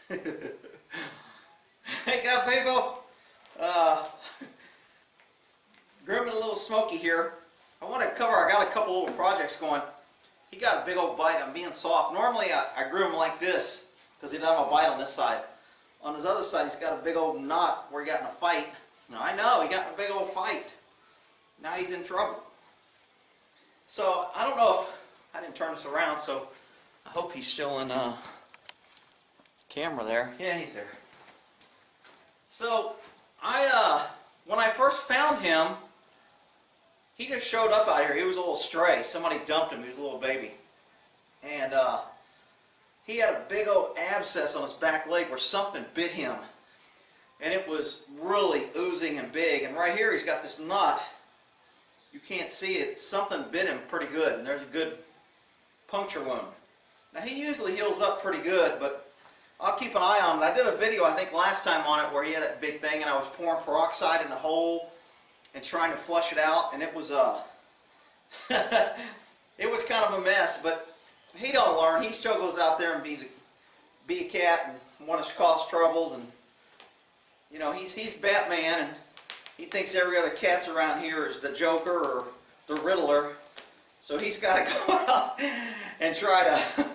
Hey, got people. Grooming a little Smoky here. I want to cover. I got a couple little projects going. He got a big old bite. I'm being soft. Normally, I groom him like this because he doesn't have a bite on this side. On his other side, he's got a big old knot where he got in a fight. Now, I know he got in a big old fight. Now he's in trouble. So I don't know if I didn't turn this around. So I hope he's still in camera there. Yeah, he's there. So when I first found him, he just showed up out here. He was a little stray. Somebody dumped him. He was a little baby. And he had a big old abscess on his back leg where something bit him. And it was really oozing and big. And right here he's got this knot. You can't see it. Something bit him pretty good. And there's a good puncture wound. Now he usually heals up pretty good, but I'll keep an eye on it. I did a video, I think, last time on it where he had that big thing, and I was pouring peroxide in the hole and trying to flush it out, and it was it was kind of a mess. But he don't learn. He still goes out there and be a cat and wants to cause troubles, and you know he's Batman, and he thinks every other cat's around here is the Joker or the Riddler. So he's got to go out and try to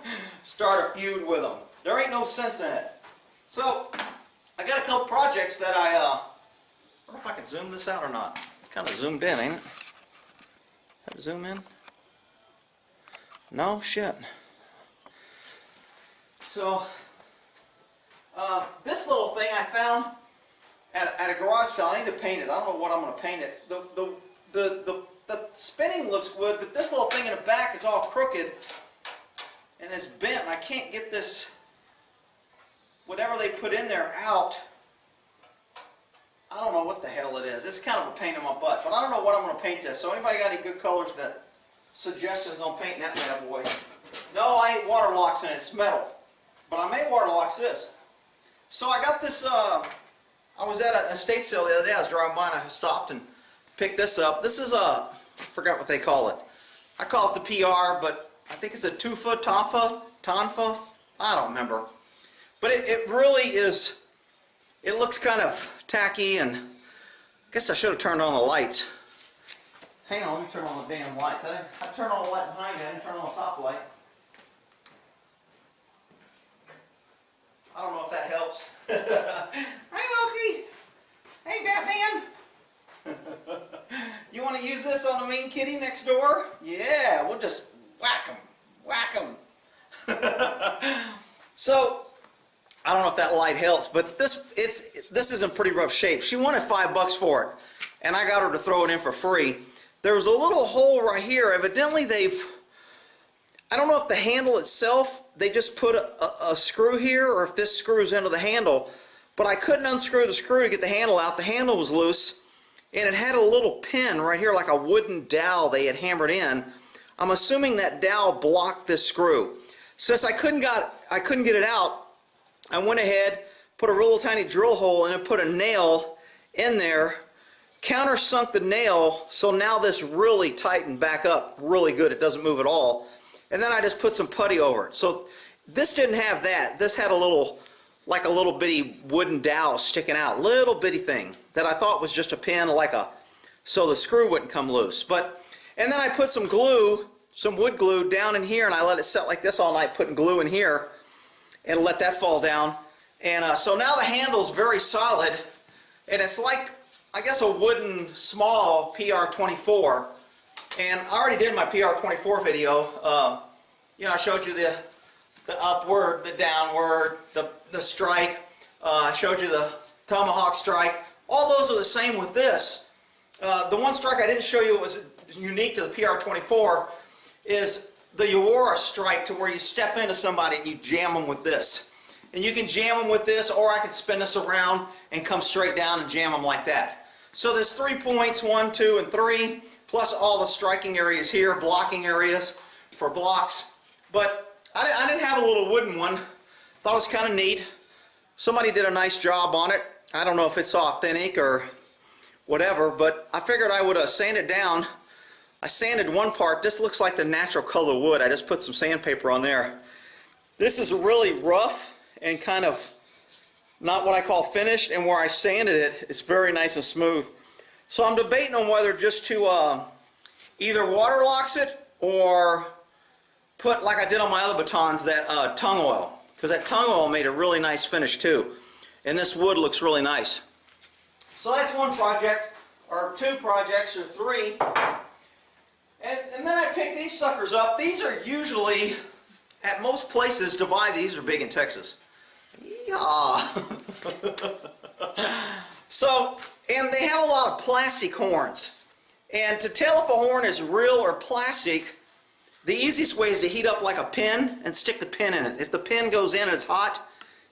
start a feud with them. There ain't no sense in it. So I got a couple projects that I wonder if I can zoom this out or not. It's kind of zoomed in, ain't it? That zoom in? No? Shit. So this little thing I found at a garage sale. I need to paint it. I don't know what I'm going to paint it. The spinning looks good, but this little thing in the back is all crooked and it's bent, and I can't get this, whatever they put in there, out. I don't know what the hell it is. It's kind of a pain in my butt, but I don't know what I'm going to paint this. So anybody got any good colors, that suggestions on painting that bad boy? No, I ain't waterlocks in it. It's metal, but I may waterlocks this. So I got this. I was at an estate sale the other day. I was driving by and I stopped and picked this up. This is I forgot what they call it. I call it the PR, but I think it's a Tonfa, Tonfa. I don't remember. But it really is, it looks kind of tacky, and I guess I should have turned on the lights. Hang on, let me turn on the damn lights. I turned on the light behind me, I didn't turn on the top light. I don't know if that helps. Hi, Loki! Hey, Batman! You want to use this on the mean kitty next door? Yeah, we'll just whack him. Whack him. So, I don't know if that light helps, but this is in pretty rough shape. She wanted $5 for it, and I got her to throw it in for free. There was a little hole right here. Evidently I don't know if the handle itself, they just put a screw here, or if this screws into the handle, but I couldn't unscrew the screw to get the handle out. The handle was loose, and it had a little pin right here, like a wooden dowel they had hammered in. I'm assuming that dowel blocked this screw. Since I couldn't get it out, I went ahead, put a real tiny drill hole in it, put a nail in there, countersunk the nail, so now this really tightened back up really good. It doesn't move at all. And then I just put some putty over it. So this didn't have that. This had a little bitty wooden dowel sticking out, little bitty thing that I thought was just a pin, so the screw wouldn't come loose. And then I put some glue, some wood glue down in here, and I let it set like this all night, putting glue in here, and let that fall down. And so now the handle's very solid, and it's like, I guess, a wooden small PR24. And I already did my PR24 video. You know, I showed you the upward, the downward, the strike. I showed you the tomahawk strike. All those are the same with this. The one strike I didn't show you, it was unique to the PR24, is the Aurora strike, to where you step into somebody and you jam them with this. And you can jam them with this, or I can spin this around and come straight down and jam them like that. So there's 3 points, 1, 2, and 3, plus all the striking areas here, blocking areas for blocks. But I didn't have a little wooden one. Thought it was kind of neat. Somebody did a nice job on it. I don't know if it's authentic or whatever, but I figured I would sand it down. I sanded one part. This looks like the natural color wood. I just put some sandpaper on there. This is really rough and kind of not what I call finished, and where I sanded it, it's very nice and smooth. So I'm debating on whether just to either waterlocks it or put, like I did on my other batons, that tung oil, because that tung oil made a really nice finish too, and this wood looks really nice. So that's one project, or two projects, or three. And then I picked these suckers up. These are usually, at most places to buy these, are big in Texas. Yeah. So, and they have a lot of plastic horns. And to tell if a horn is real or plastic, the easiest way is to heat up like a pin and stick the pin in it. If the pin goes in and it's hot,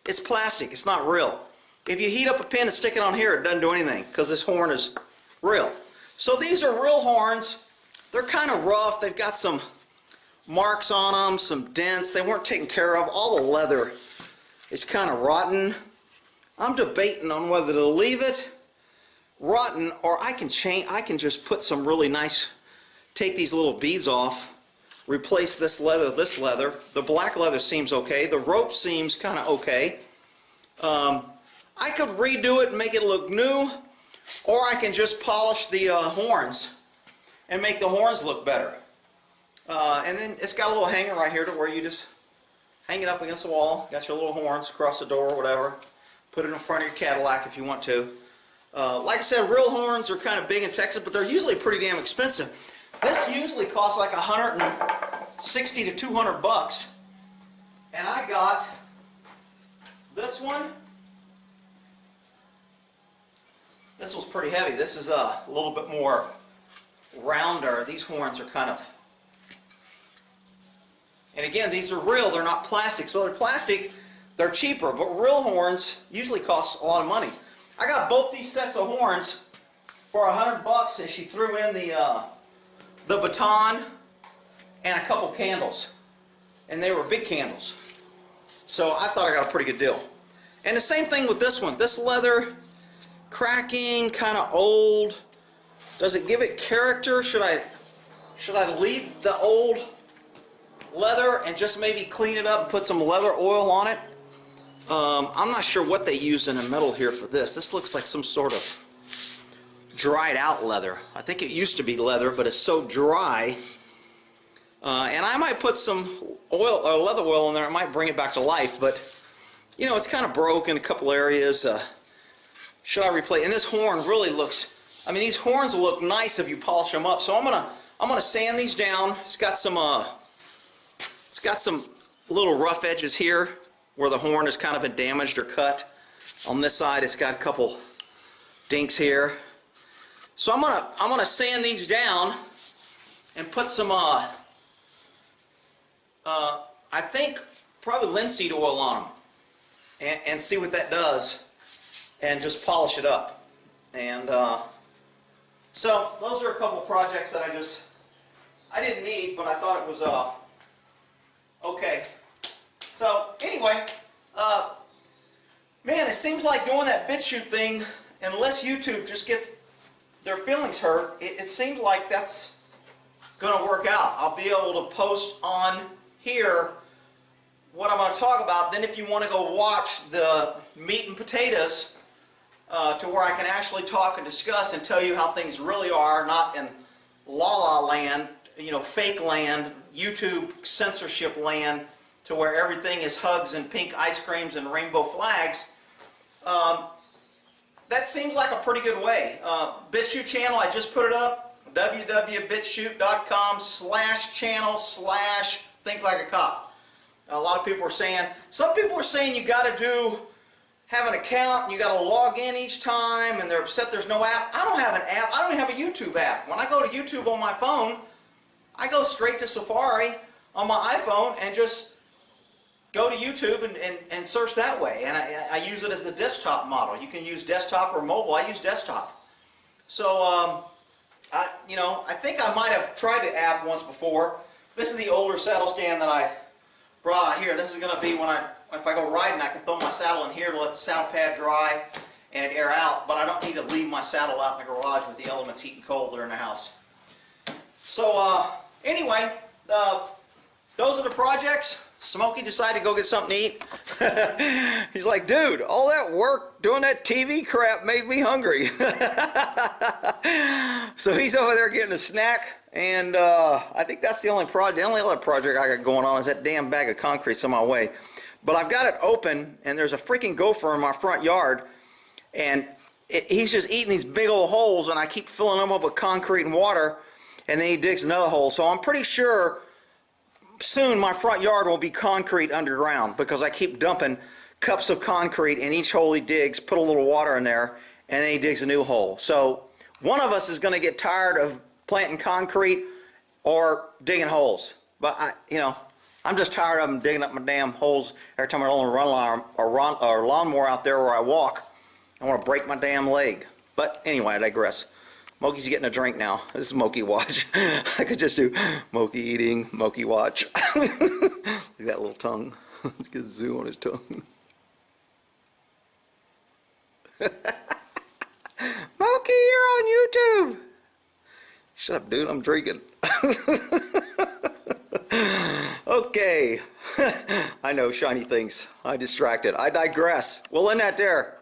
it's plastic, it's not real. If you heat up a pin and stick it on here, it doesn't do anything because this horn is real. So these are real horns. They're kind of rough. They've got some marks on them, some dents. They weren't taken care of. All the leather is kind of rotten. I'm debating on whether to leave it rotten or I can just put some really nice, take these little beads off, replace this leather. The black leather seems okay. The rope seems kind of okay. I could redo it and make it look new, or I can just polish the horns and make the horns look better. And then it's got a little hanger right here to where you just hang it up against the wall. Got your little horns across the door or whatever. Put it in front of your Cadillac if you want to. Like I said, real horns are kind of big in Texas, but they're usually pretty damn expensive. This usually costs like $160 to $200, and I got this one. This was pretty heavy. This is a little bit more rounder. These horns are kind of, and again, these are real. They're not plastic. So they're plastic, they're cheaper, but real horns usually cost a lot of money. I got both these sets of horns for $100, and she threw in the baton and a couple candles, and they were big candles. So I thought I got a pretty good deal. And the same thing with this one. This leather, cracking, kind of old. Does it give it character? Should I leave the old leather and just maybe clean it up and put some leather oil on it? I'm not sure what they used in the middle here for this. This looks like some sort of dried out leather. I think it used to be leather, but it's so dry. And I might put some oil or leather oil in there. It might bring it back to life, but you know, it's kind of broke in a couple areas. Should I replace? And this horn really looks, I mean, these horns look nice if you polish them up. So I'm gonna sand these down. It's got some little rough edges here where the horn has kind of been damaged or cut. On this side, it's got a couple dinks here. So I'm gonna sand these down and put some I think probably linseed oil on them and see what that does, and just polish it up. And so those are a couple projects that I didn't need, but I thought it was okay. So anyway, man, it seems like doing that Bitchute thing, unless YouTube just gets their feelings hurt, it seems like that's going to work out. I'll be able to post on here what I'm going to talk about. Then if you want to go watch the meat and potatoes, to where I can actually talk and discuss and tell you how things really are, not in la-la land, you know, fake land, YouTube censorship land, to where everything is hugs and pink ice creams and rainbow flags. That seems like a pretty good way. Bitchute channel, I just put it up, www.bitchute.com/channel/thinklikeacop. A lot of people are saying, some people are saying you got to have an account and you got to log in each time, and they're upset there's no app. I don't have an app. I don't even have a YouTube app. When I go to YouTube on my phone, I go straight to Safari on my iPhone and just go to YouTube and search that way. And I use it as the desktop model. You can use desktop or mobile. I use desktop. So, I think I might have tried the app once before. This is the older saddle stand that I brought out here. This is going to be if I go riding, I can throw my saddle in here to let the saddle pad dry and it air out, but I don't need to leave my saddle out in the garage with the elements heat and cold that are in the house. So, anyway, those are the projects. Smokey decided to go get something to eat. He's like, dude, all that work doing that TV crap made me hungry. So he's over there getting a snack, and I think that's the only other project I got going on is that damn bag of concrete's on my way. But I've got it open, and there's a freaking gopher in my front yard, and he's just eating these big old holes, and I keep filling them up with concrete and water, and then he digs another hole. So I'm pretty sure soon my front yard will be concrete underground because I keep dumping cups of concrete in each hole he digs, put a little water in there, and then he digs a new hole. So one of us is going to get tired of planting concrete or digging holes. But I'm just tired of them digging up my damn holes every time I don't run or lawnmower out there where I walk. I want to break my damn leg. But anyway, I digress. Mokey's getting a drink now. This is Mokey Watch. I could just do Mokey eating, Mokey Watch. Look at that little tongue. Let's get a zoo on his tongue. Mokey, you're on YouTube. Shut up, dude. I'm drinking. Okay. I know, shiny things. I distracted. I digress. We'll end that there.